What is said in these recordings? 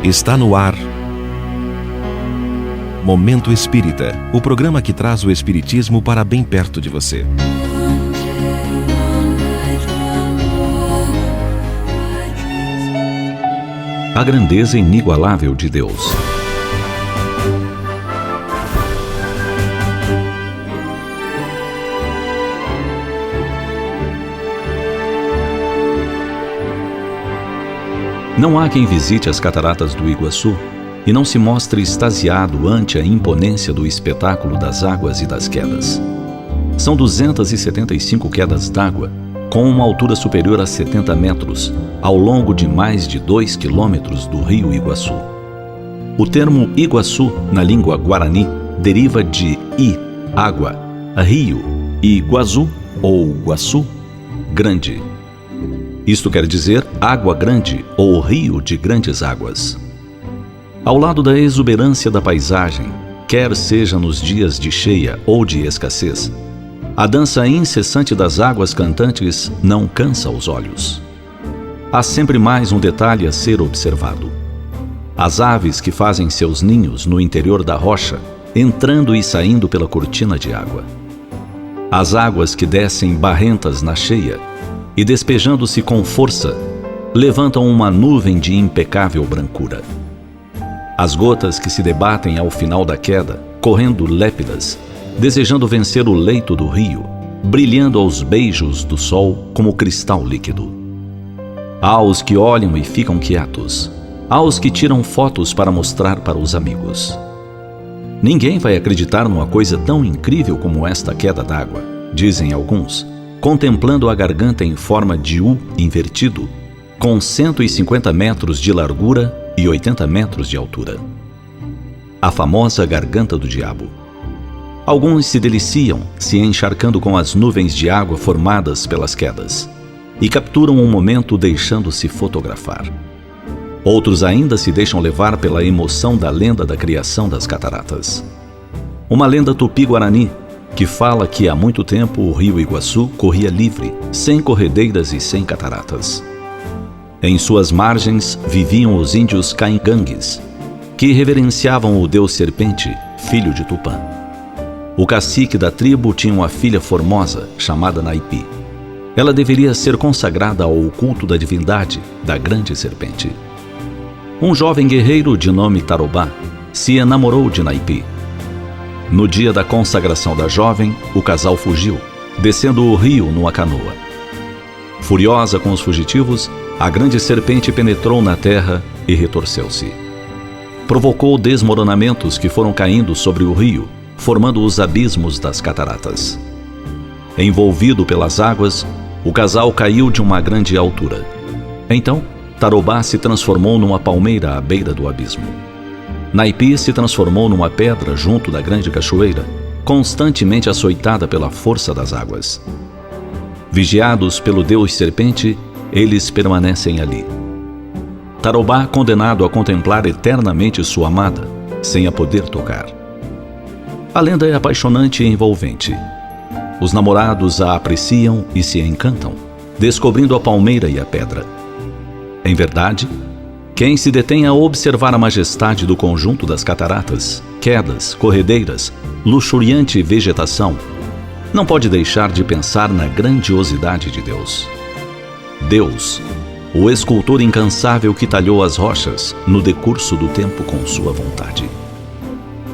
Está no ar Momento Espírita, o programa que traz o espiritismo para bem perto de você. A grandeza inigualável de Deus. Não há quem visite as cataratas do Iguaçu e não se mostre extasiado ante a imponência do espetáculo das águas e das quedas. São 275 quedas d'água, com uma altura superior a 70 metros, ao longo de mais de 2 quilômetros do rio Iguaçu. O termo Iguaçu, na língua guarani, deriva de I, água, rio, e Guazu, ou Guaçu, grande. Isto quer dizer água grande ou rio de grandes águas. Ao lado da exuberância da paisagem, quer seja nos dias de cheia ou de escassez, a dança incessante das águas cantantes não cansa os olhos. Há sempre mais um detalhe a ser observado. As aves que fazem seus ninhos no interior da rocha, entrando e saindo pela cortina de água. As águas que descem barrentas na cheia e, despejando-se com força, levantam uma nuvem de impecável brancura. As gotas que se debatem ao final da queda, correndo lépidas, desejando vencer o leito do rio, brilhando aos beijos do sol como cristal líquido. Há os que olham e ficam quietos. Há os que tiram fotos para mostrar para os amigos. Ninguém vai acreditar numa coisa tão incrível como esta queda d'água, dizem alguns, contemplando a garganta em forma de U invertido, com 150 metros de largura e 80 metros de altura. A famosa garganta do diabo. Alguns se deliciam, se encharcando com as nuvens de água formadas pelas quedas, e capturam um momento deixando-se fotografar. Outros ainda se deixam levar pela emoção da lenda da criação das cataratas. Uma lenda tupi-guarani, que fala que há muito tempo o rio Iguaçu corria livre, sem corredeiras e sem cataratas. Em suas margens viviam os índios caingangues, que reverenciavam o deus serpente, filho de Tupã. O cacique da tribo tinha uma filha formosa, chamada Naipi. Ela deveria ser consagrada ao culto da divindade, da grande serpente. Um jovem guerreiro de nome Tarobá se enamorou de Naipi. No dia da consagração da jovem, o casal fugiu, descendo o rio numa canoa. Furiosa com os fugitivos, a grande serpente penetrou na terra e retorceu-se. Provocou desmoronamentos que foram caindo sobre o rio, formando os abismos das cataratas. Envolvido pelas águas, o casal caiu de uma grande altura. Então, Tarobá se transformou numa palmeira à beira do abismo. Naipi se transformou numa pedra junto da grande cachoeira, constantemente açoitada pela força das águas. Vigiados pelo deus serpente, eles permanecem ali. Tarobá condenado a contemplar eternamente sua amada, sem a poder tocar. A lenda é apaixonante e envolvente. Os namorados a apreciam e se encantam, descobrindo a palmeira e a pedra. Em verdade, quem se detém a observar a majestade do conjunto das cataratas, quedas, corredeiras, luxuriante vegetação, não pode deixar de pensar na grandiosidade de Deus. Deus, o escultor incansável que talhou as rochas no decurso do tempo com sua vontade.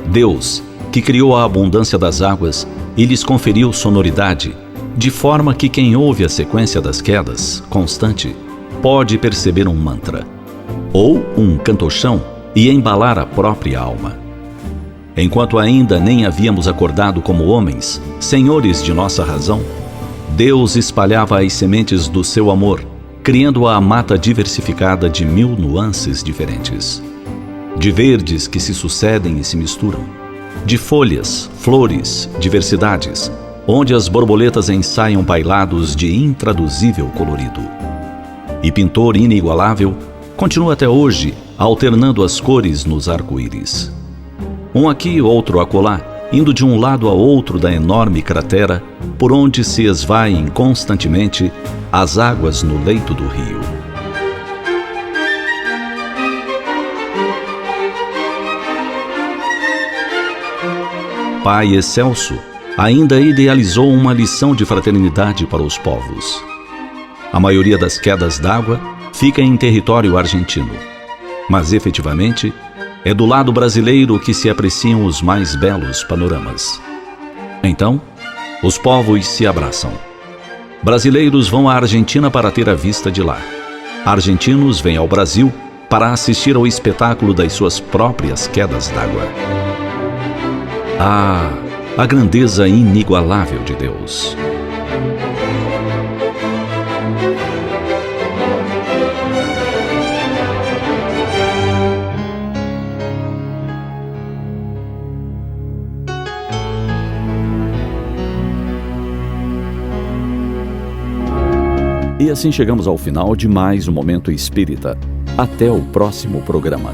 Deus, que criou a abundância das águas e lhes conferiu sonoridade, de forma que quem ouve a sequência das quedas, constante, pode perceber um mantra, ou um cantochão, e embalar a própria alma. Enquanto ainda nem havíamos acordado como homens, senhores de nossa razão, Deus espalhava as sementes do seu amor, criando a mata diversificada de 1000 nuances diferentes. De verdes que se sucedem e se misturam, de folhas, flores, diversidades, onde as borboletas ensaiam bailados de intraduzível colorido. E pintor inigualável, continua até hoje alternando as cores nos arco-íris. Um aqui, outro acolá, indo de um lado a outro da enorme cratera, por onde se esvaem constantemente as águas no leito do rio. Pai excelso ainda idealizou uma lição de fraternidade para os povos. A maioria das quedas d'água fica em território argentino, mas efetivamente é do lado brasileiro que se apreciam os mais belos panoramas. Então, os povos se abraçam. Brasileiros vão à Argentina para ter a vista de lá. Argentinos vêm ao Brasil para assistir ao espetáculo das suas próprias quedas d'água. Ah, a grandeza inigualável de Deus! E assim chegamos ao final de mais um Momento Espírita. Até o próximo programa.